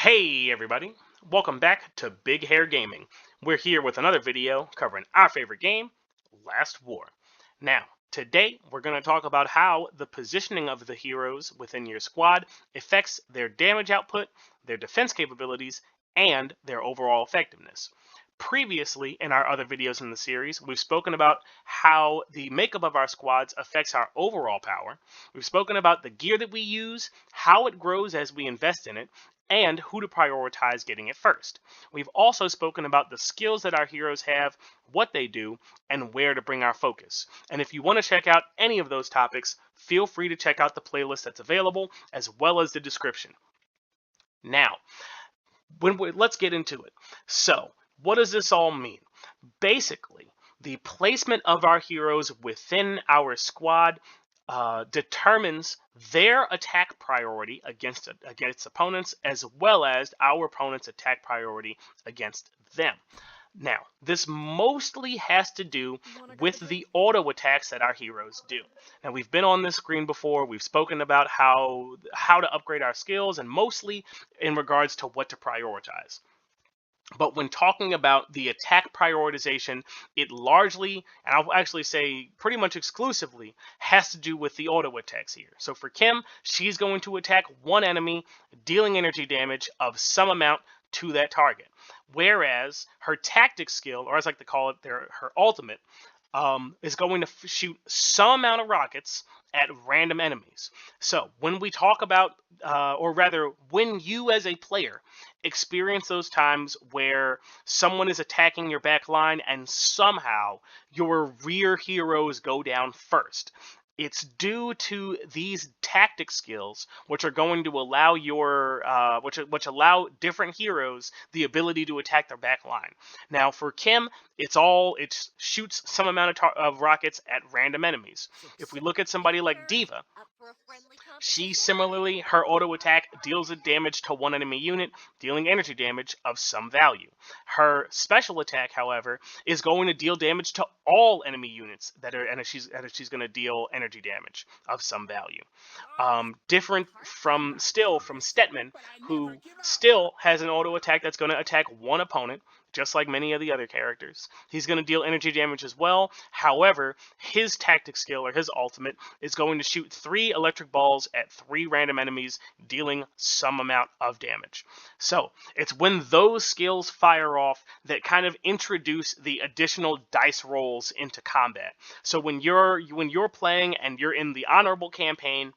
Hey everybody, welcome back to Big Hair Gaming. We're here with another video covering our favorite game, Last War. Now, today we're going to talk about how the positioning of the heroes within your squad affects their damage output, their defense capabilities, and their overall effectiveness. Previously, in our other videos in the series, we've spoken about how the makeup of our squads affects our overall power. We've spoken about the gear that we use, how it grows as we invest in it, and who to prioritize getting it first. We've also spoken about the skills that our heroes have, what they do, and where to bring our focus. And if you want to check out any of those topics, feel free to check out the playlist that's available as well as the description. Now, let's get into it. So, what does this all mean? Basically, the placement of our heroes within our squad determines their attack priority against opponents, as well as our opponent's attack priority against them. Now, this mostly has to do with the auto attacks that our heroes do. Now, we've been on this screen before. We've spoken about how to upgrade our skills, and mostly in regards to what to prioritize. But when talking about the attack prioritization, it largely, and I'll actually say pretty much exclusively, has to do with the auto attacks here. So for Kim, she's going to attack one enemy, dealing energy damage of some amount to that target. Whereas her tactic skill, or as I like to call it, her ultimate, is going to shoot some amount of rockets at random enemies. So when we talk about, or rather, when you as a player experience those times where someone is attacking your back line and somehow your rear heroes go down first, it's due to these tactic skills, which are going to allow which allow different heroes the ability to attack their back line. Now, for Kim, it shoots some amount of rockets at random enemies. If we look at somebody like D.Va, she similarly, her auto attack deals a damage to one enemy unit, dealing energy damage of some value. Her special attack, however, is going to deal damage to all enemy units and she's going to deal energy damage of some value. Different from Stetmann, who still has an auto attack that's going to attack one opponent, just like many of the other characters. He's going to deal energy damage as well. However, his tactic skill, or his ultimate, is going to shoot 3 electric balls at 3 random enemies, dealing some amount of damage. So, it's when those skills fire off that kind of introduce the additional dice rolls into combat. So when you're playing and you're in the honorable campaign,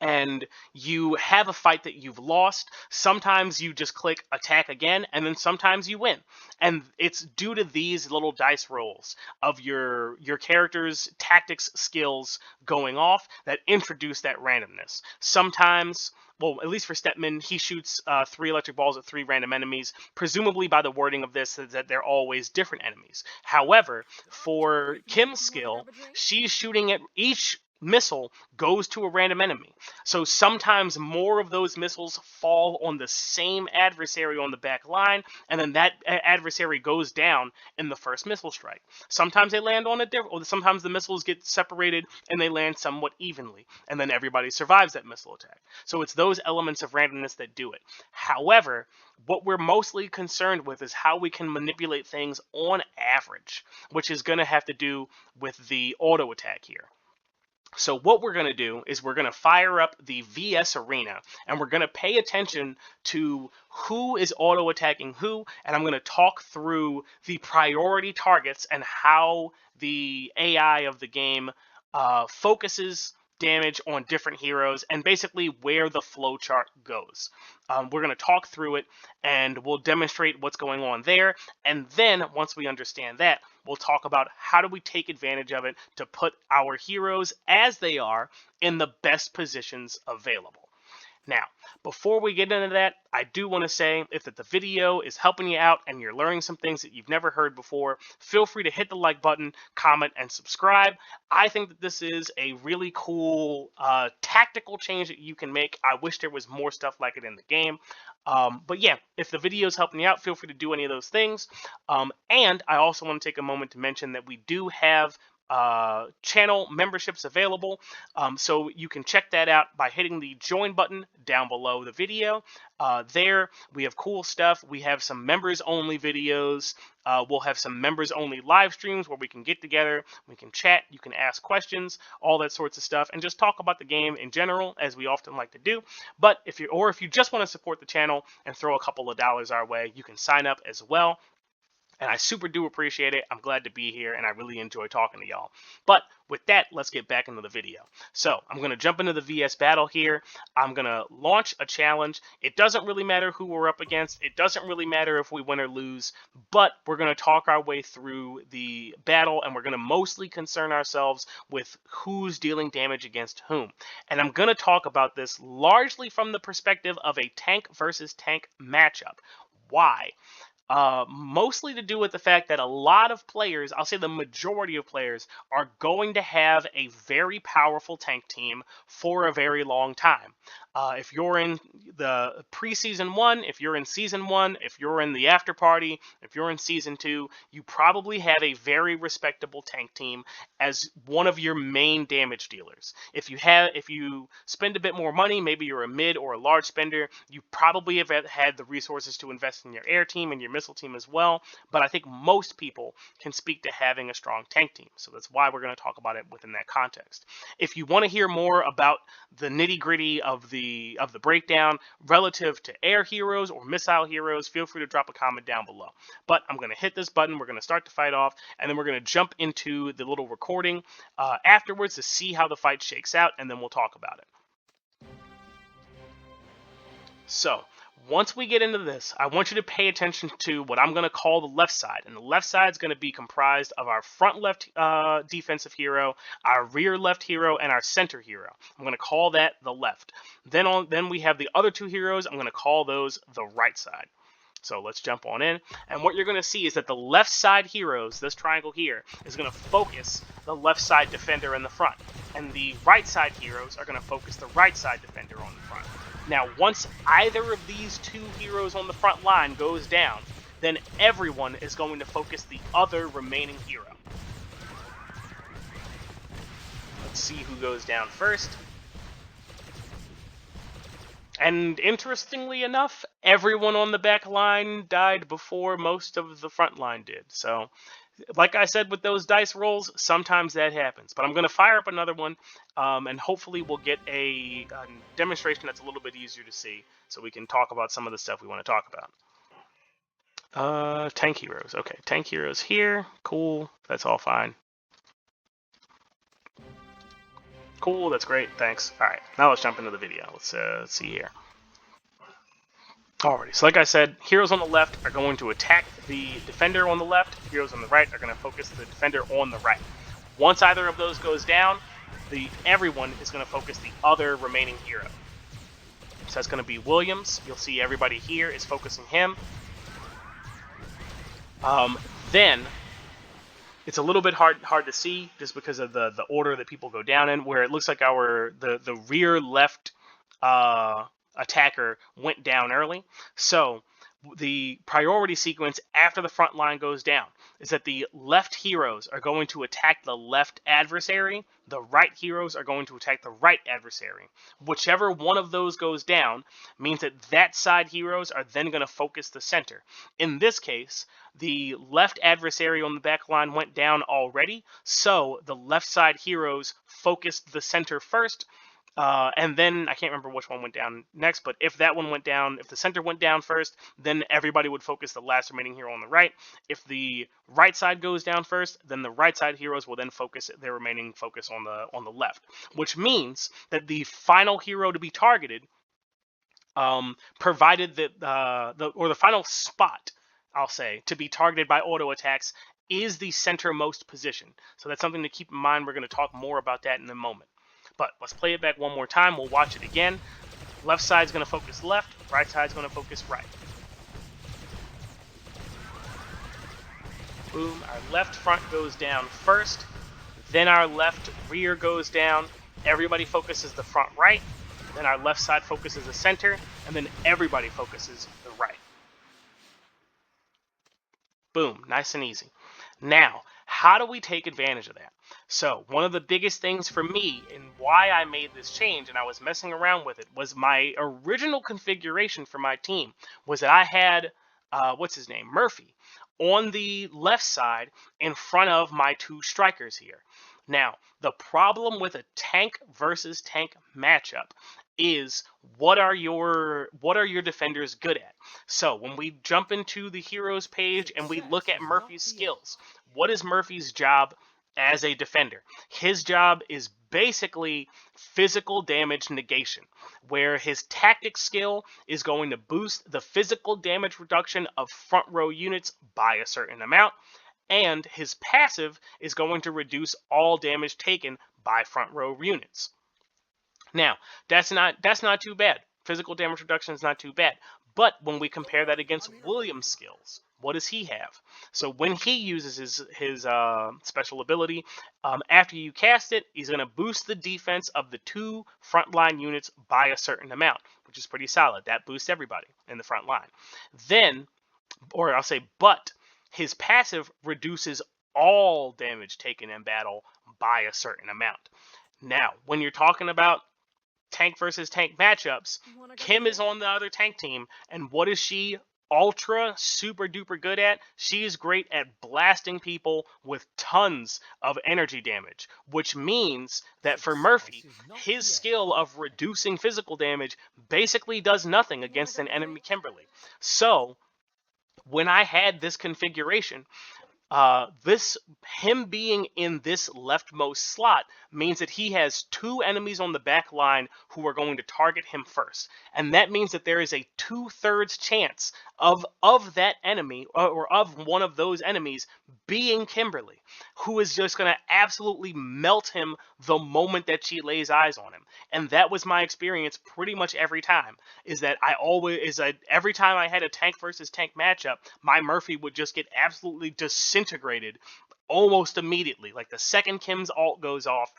and you have a fight that you've lost, sometimes you just click attack again, and then sometimes you win. And it's due to these little dice rolls of your character's tactics skills going off that introduce that randomness. Sometimes, well, at least for Stetmann, he shoots 3 electric balls at 3 random enemies, presumably by the wording of this that they're always different enemies. However, for Kim's skill, she's shooting at each missile goes to a random enemy. So sometimes more of those missiles fall on the same adversary on the back line, and then that adversary goes down in the first missile strike. Sometimes they land on a different, or sometimes the missiles get separated and they land somewhat evenly, and then everybody survives that missile attack. So it's those elements of randomness that do it. However, what we're mostly concerned with is how we can manipulate things on average, which is going to have to do with the auto attack here. So what we're going to do is we're going to fire up the VS Arena, and we're going to pay attention to who is auto attacking who, and I'm going to talk through the priority targets and how the AI of the game focuses damage on different heroes and basically where the flowchart goes. We're going to talk through it and we'll demonstrate what's going on there. And then once we understand that, we'll talk about how do we take advantage of it to put our heroes as they are in the best positions available. Now, before we get into that, I do want to say if the video is helping you out and you're learning some things that you've never heard before, feel free to hit the like button, comment, and subscribe. I think that this is a really cool tactical change that you can make. I wish there was more stuff like it in the game. But yeah, if the video is helping you out, feel free to do any of those things. And I also want to take a moment to mention that we do have channel memberships available. So you can check that out by hitting the join button down below the video. There we have cool stuff. We have some members only videos. We'll have some members only live streams where we can get together, we can chat, you can ask questions, all that sorts of stuff, and just talk about the game in general, as we often like to do. But if you just want to support the channel and throw a couple of dollars our way, you can sign up as well. And I super do appreciate it. I'm glad to be here, and I really enjoy talking to y'all. But with that, let's get back into the video. So I'm going to jump into the VS battle here. I'm going to launch a challenge. It doesn't really matter who we're up against. It doesn't really matter if we win or lose. But we're going to talk our way through the battle, and we're going to mostly concern ourselves with who's dealing damage against whom. And I'm going to talk about this largely from the perspective of a tank versus tank matchup. Why? Mostly to do with the fact that a lot of players, I'll say the majority of players, are going to have a very powerful tank team for a very long time. If you're in the preseason 1, if you're in season 1, if you're in the after party, if you're in season 2, you probably have a very respectable tank team as one of your main damage dealers. If you spend a bit more money, maybe you're a mid or a large spender, you probably have had the resources to invest in your air team and your missile team as well. But I think most people can speak to having a strong tank team. So that's why we're going to talk about it within that context. If you want to hear more about the nitty-gritty of the breakdown relative to air heroes or missile heroes, feel free to drop a comment down below. But I'm going to hit this button, we're going to start the fight off, and then we're going to jump into the little recording afterwards to see how the fight shakes out, and then we'll talk about it. So once we get into this, I want you to pay attention to what I'm going to call the left side. And the left side is going to be comprised of our front left defensive hero, our rear left hero, and our center hero. I'm going to call that the left. Then we have the other two heroes. I'm going to call those the right side. So let's jump on in. And what you're going to see is that the left side heroes, this triangle here, is going to focus the left side defender in the front. And the right side heroes are going to focus the right side defender on the front. Now, once either of these two heroes on the front line goes down, then everyone is going to focus the other remaining hero. Let's see who goes down first. And interestingly enough, everyone on the back line died before most of the front line did. So, like I said with those dice rolls, sometimes that happens. But I'm going to fire up another one, and hopefully we'll get a demonstration that's a little bit easier to see, so we can talk about some of the stuff we want to talk about. Tank heroes. Okay, tank heroes here. Cool. That's all fine. Cool, that's great. Thanks. All right, now let's jump into the video. Let's see here. Alrighty, so like I said, heroes on the left are going to attack the defender on the left. Heroes on the right are going to focus the defender on the right. Once either of those goes down, everyone is going to focus the other remaining hero. So that's going to be Williams. You'll see everybody here is focusing him. Then it's a little bit hard to see just because of the order that people go down in, where it looks like the rear left attacker went down early. So the priority sequence after the front line goes down is that the left heroes are going to attack the left adversary, the right heroes are going to attack the right adversary. Whichever one of those goes down means that side heroes are then going to focus the center. In this case, the left adversary on the back line went down already, so the left side heroes focused the center first. And then I can't remember which one went down next, but if that one went down, if the center went down first, then everybody would focus the last remaining hero on the right. If the right side goes down first, then the right side heroes will then focus their remaining focus on the left, which means that the final hero to be targeted, provided that the final spot, I'll say, to be targeted by auto attacks is the centermost position. So that's something to keep in mind. We're going to talk more about that in a moment. But let's play it back one more time. We'll watch it again. Left side's going to focus left. Right side's going to focus right. Boom. Our left front goes down first. Then our left rear goes down. Everybody focuses the front right. Then our left side focuses the center. And then everybody focuses the right. Boom. Nice and easy. Now, how do we take advantage of that? So one of the biggest things for me and why I made this change, and I was messing around with it, was my original configuration for my team was that I had, what's his name, Murphy, on the left side in front of my two strikers here. Now, the problem with a tank versus tank matchup is what are your defenders good at? So when we jump into the heroes page and we look at Murphy's skills, what is Murphy's job as a defender? His job is basically physical damage negation, where his tactic skill is going to boost the physical damage reduction of front row units by a certain amount, and his passive is going to reduce all damage taken by front row units. Now, that's not too bad. Physical damage reduction is not too bad. But when we compare that against William's skills, what does he have? So when he uses his special ability, after you cast it, he's going to boost the defense of the two frontline units by a certain amount, which is pretty solid. That boosts everybody in the front line. Then, or I'll say, but his passive reduces all damage taken in battle by a certain amount. Now, when you're talking about tank versus tank matchups, Kim is on the other tank team, and what is she ultra super duper good at? She's great at blasting people with tons of energy damage, which means that for Murphy, his skill of reducing physical damage basically does nothing against an enemy Kimberly. So when I had this configuration, him being in this leftmost slot means that he has two enemies on the back line who are going to target him first, and that means that there is a 2/3 chance of that enemy or of one of those enemies being Kimberly, who is just going to absolutely melt him the moment that she lays eyes on him. And that was my experience pretty much every time, is that every time I had a tank versus tank matchup, my Murphy would just get absolutely disintegrated almost immediately. Like the second Kim's ult goes off,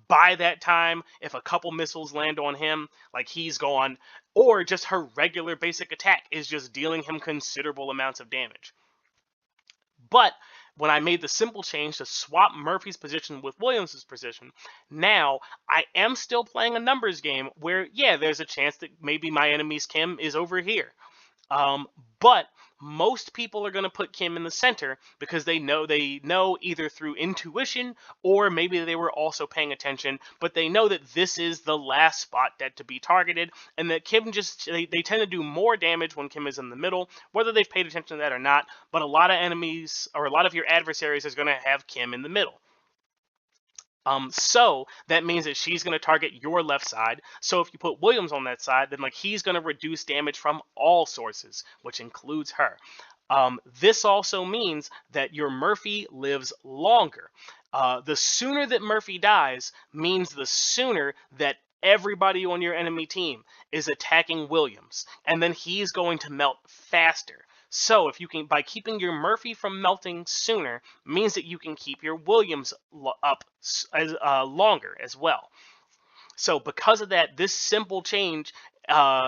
by that time, if a couple missiles land on him, like he's gone, or just her regular basic attack is just dealing him considerable amounts of damage. But when I made the simple change to swap Murphy's position with Williams's position, now I am still playing a numbers game where, yeah, there's a chance that maybe my enemy's Kim is over here. But most people are going to put Kim in the center because they know either through intuition or maybe they were also paying attention, but they know that this is the last spot that to be targeted, and that Kim they tend to do more damage when Kim is in the middle, whether they've paid attention to that or not. But a lot of enemies or a lot of your adversaries is going to have Kim in the middle. So that means that she's going to target your left side. So if you put Williams on that side, then like he's going to reduce damage from all sources, which includes her. This also means that your Murphy lives longer. The sooner that Murphy dies means the sooner that everybody on your enemy team is attacking Williams, and then he's going to melt faster. So if you can, by keeping your Murphy from melting sooner, means that you can keep your Williams up longer as well. So because of that, this simple change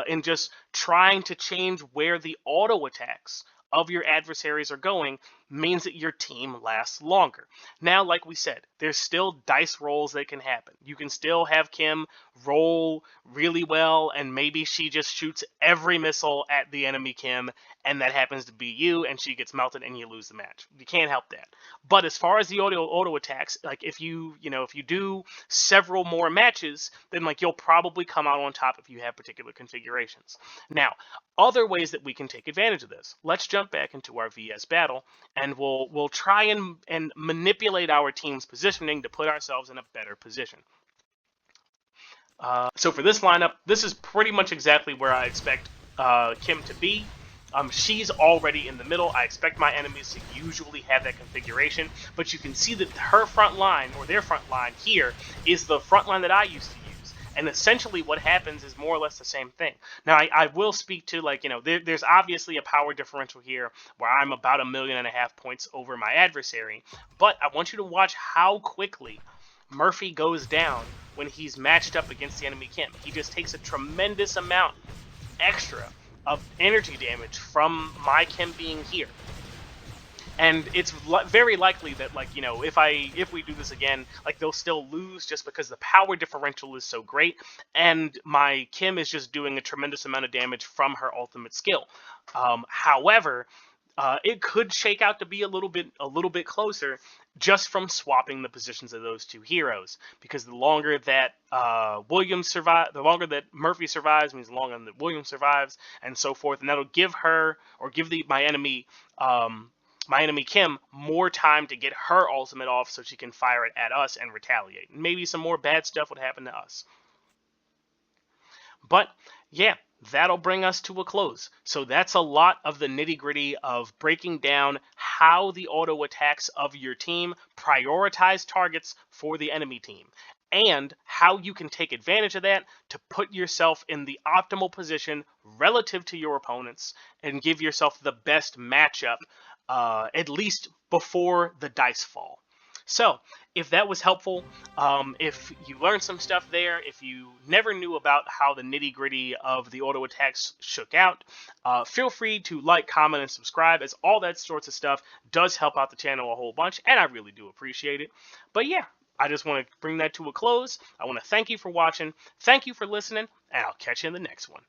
in just trying to change where the auto attacks of your adversaries are going means that your team lasts longer. Now, like we said, there's still dice rolls that can happen. You can still have Kim roll really well, and maybe she just shoots every missile at the enemy Kim, and that happens to be you, and she gets melted, and you lose the match. You can't help that. But as far as the auto attacks, like if you do several more matches, then like you'll probably come out on top if you have particular configurations. Now, other ways that we can take advantage of this. Let's jump back into our VS battle, and we'll try and manipulate our team's positioning to put ourselves in a better position. So for this lineup, this is pretty much exactly where I expect Kim to be. She's already in the middle. I expect my enemies to usually have that configuration, but you can see that her front line, or their front line here, is the front line that I used to use. And essentially what happens is more or less the same thing. Now, I will speak to, like, there's obviously a power differential here where I'm about 1.5 million points over my adversary, but I want you to watch how quickly Murphy goes down when he's matched up against the enemy Kim. He just takes a tremendous amount extra of energy damage from my Kim being here. and it's very likely that, like, you know, if we do this again, like, they'll still lose just because the power differential is so great, and my Kim is just doing a tremendous amount of damage from her ultimate skill. However, it could shake out to be a little bit closer just from swapping the positions of those two heroes. Because the longer that the longer that Murphy survives means the longer that Williams survives, and so forth, and that'll give her, or give my enemy Kim more time to get her ultimate off so she can fire it at us and retaliate. Maybe some more bad stuff would happen to us. But yeah, that'll bring us to a close. So that's a lot of the nitty gritty of breaking down how the auto attacks of your team prioritize targets for the enemy team, and how you can take advantage of that to put yourself in the optimal position relative to your opponents and give yourself the best matchup, at least before the dice fall. So, if that was helpful, if you learned some stuff there, if you never knew about how the nitty gritty of the auto attacks shook out, feel free to like, comment, and subscribe, as all that sorts of stuff does help out the channel a whole bunch, and I really do appreciate it. But yeah, I just want to bring that to a close. I want to thank you for watching, thank you for listening, and I'll catch you in the next one.